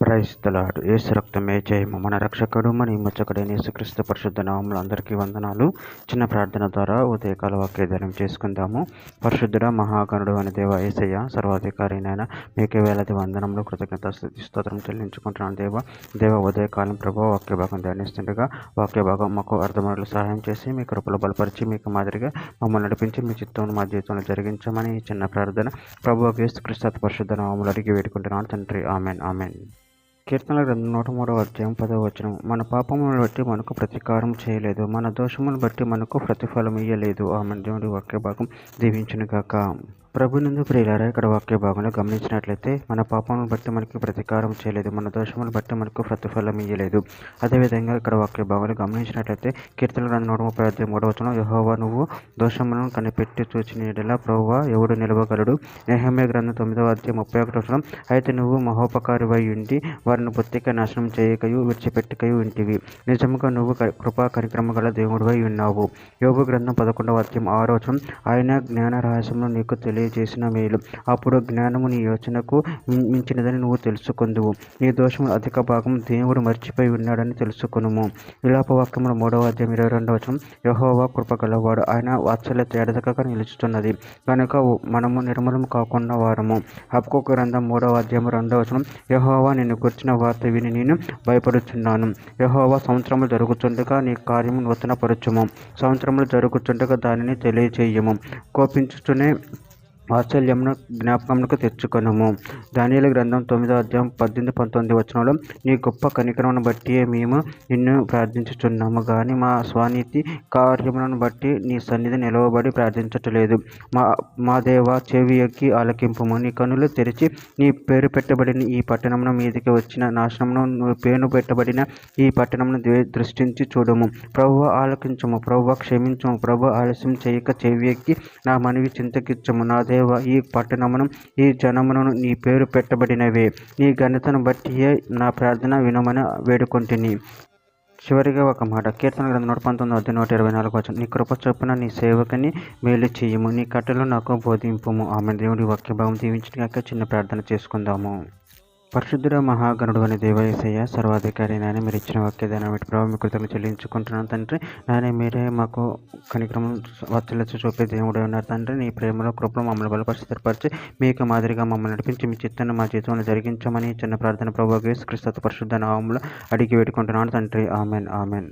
Praise the lord. యేసు రక్తమే జయము. మన రక్షకుడు మన విమోచకుడైన యేసుక్రీస్తు పరిశుద్ధ నామములో అందరికీ వందనాలు. చిన్న ప్రార్థన ద్వారా ఉదయకాల వాక్యధ్యానం చేసుకుందాము. పరిశుద్ధుడ మహాగణుడు అని దేవ యేసయ్య, సర్వాధికారినైనా మీకే వేలాది వందనములు, కృతజ్ఞత స్తోత్రం చెల్లించుకుంటున్నాను. దేవ ఉదయకాలం ప్రభు వాక్య భాగం ధ్యానిస్తుండగా వాక్య భాగం మాకు అర్థమయ్యేలా సహాయం చేసి మీ కృపలో బలపరిచి మీకు మాదిరిగా మమ్మల్ని నడిపించి మీ చిత్తం మా జీవితంలో జరిగించమని ఈ చిన్న ప్రార్థన ప్రభు యేసుక్రీస్తు పరిశుద్ధ నామములో అడిగి వేడుకుంటున్నాను తండ్రి. Amen amen. కీర్తనల గ్రంథం 103వ అధ్యాయం 10వ వచనం. మన పాపములను బట్టి మనకు ప్రతీకారం చేయలేదు, మన దోషములను బట్టి మనకు ప్రతిఫలం ఇయ్యలేదు. ఆమెన్. దేవుడి వాక్య భాగం దీవించునుగాక. ప్రభునందు ప్రియులారా, ఇక్కడ వాక్య భాగంలో గమనించినట్లయితే మన పాపములను బట్టి మనకి ప్రతీకారం చేయలేదు, మన దోషములను బట్టి మనకు ప్రతిఫలం ఇయ్యలేదు. అదేవిధంగా ఇక్కడ వాక్య భాగంలో గమనించినట్లయితే కీర్తనల గ్రంథం 130వ అధ్యాయం 3వ వచనం. యెహోవా నువ్వు దోషములను కనిపెట్టి చూచిన యెడల ప్రభువా ఎవడు నిలవగలడు. నెహెమ్యా గ్రంథం 9వ అధ్యాయం 31వ వచనం. అయితే నువ్వు మహోపకారివై ఉండి వారిని బొత్తిగా నాశనం చేయకయు విడిచిపెట్టకయు ఉంటివి. నిజముగా నువ్వు కృపా కనిక్రమ గల దేవుడివై ఉన్నావు. యోబు గ్రంథం 11వ అధ్యాయం 6వ వచనం. ఆయన జ్ఞాన రహస్యమును నీకు తెలియజేసిన మేలు, అప్పుడు జ్ఞానము నీ యోచనకు మించినదని నువ్వు తెలుసుకొందువు. నీ దోషములు అధిక భాగం దేవుడు మర్చిపోయి ఉన్నాడని తెలుసుకొనుము. విలాపవాక్యముల 3వ అధ్యాయం 22వ వచనం. యెహోవా కృపగలవాడు, ఆయన వాత్సల్యత ఎడతెగక నిలుచుతున్నది కనుక మనము నిర్మూలము కాకుండా వారము. హబక్కూకు గ్రంథం 3వ అధ్యాయం 2వ వచనం. యెహోవా నిన్ను గుర్చిన వార్త విని నేను భయపడుచున్నాను. యెహోవా సంవత్సరములు జరుగుచుండగా నీ కార్యము నూతనపరచుము, సంవత్సరములు జరుగుచుండగా దానిని తెలియచేయము. కోపించుచునే వాత్సల్యమును జ్ఞాపకమునకు తెచ్చుకొనుము. దానియేలు గ్రంథం 9వ అధ్యాయం 18-19 వచనంలో. నీ గొప్ప కనికరమును బట్టి మేము నిన్ను ప్రార్థించుచున్నాము గాని మా స్వనీతి కార్యములను బట్టి నీ సన్నిధి నిలవబడి ప్రార్థించట్లేదు. మా దేవ చెవి ఎక్కి ఆలకింపుము. నీ కనులు తెరిచి నీ పేరు పెట్టబడిన ఈ పట్టణమును మీదికి వచ్చిన నాశనమును పేరు పెట్టబడిన ఈ పట్టణమును దృష్టించి చూడము. ప్రభువా ఆలకించుము, ప్రభువా క్షమించుము, ప్రభువా ఆలస్యం చేయక చెవి ఎక్కి నా మనవి చింతకిచ్చుము. నా ఈ పట్టణమును ఈ జనమును నీ పేరు పెట్టబడినవే, నీ ఘనతను బట్టియే నా ప్రార్థన వినమని వేడుకొంటిని. చివరిగా ఒక మాట. కీర్తన గ్రంథం 119 అధ్యాయం 124 వచనం. నీ కృప చొప్పున నీ సేవకుని మేలు చేయుము, నీ కట్టలు నాకు బోధింపుము. ఆమె. దేవుడి వాక్య భాగం దీవించడానికి చిన్న ప్రార్థన చేసుకుందాము. పరిశుద్ధుడ మహాగణుడు అని దేవ యేసయ్య, సర్వాధికారి నాయన, మీరు ఇచ్చిన వాక్యదానం బట్టి ప్రభావ మీ కృతజ్ఞతలు చెల్లించుకుంటున్నాను తండ్రి. నాయన మీరే మాకు కనిక్రమం వాత్సల్యత చూపే దేవుడే ఉన్నారు తండ్రి. నీ ప్రేమలో కృపలో మమ్మల్ని బలపరిచి మీకు మాదిరిగా మమ్మల్ని నడిపించి మీ చిత్తాన్ని మా జీవితంలో జరిగించమని చిన్న ప్రార్థన ప్రభువు యేసుక్రీస్తు పరిశుద్ధ నామములో అడిగి వేడుకుంటున్నాను తండ్రి. Amen amen.